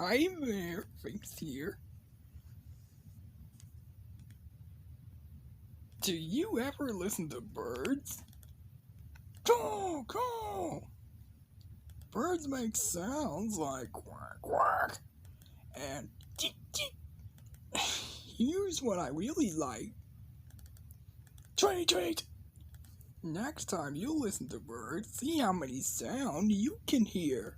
Hi there, Finks here. Do you ever listen to birds? Caw, caw! Birds make sounds like quack, quack, and tick, tick. Here's what I really like. Tweet, tweet! Next time you listen to birds, see how many sounds you can hear.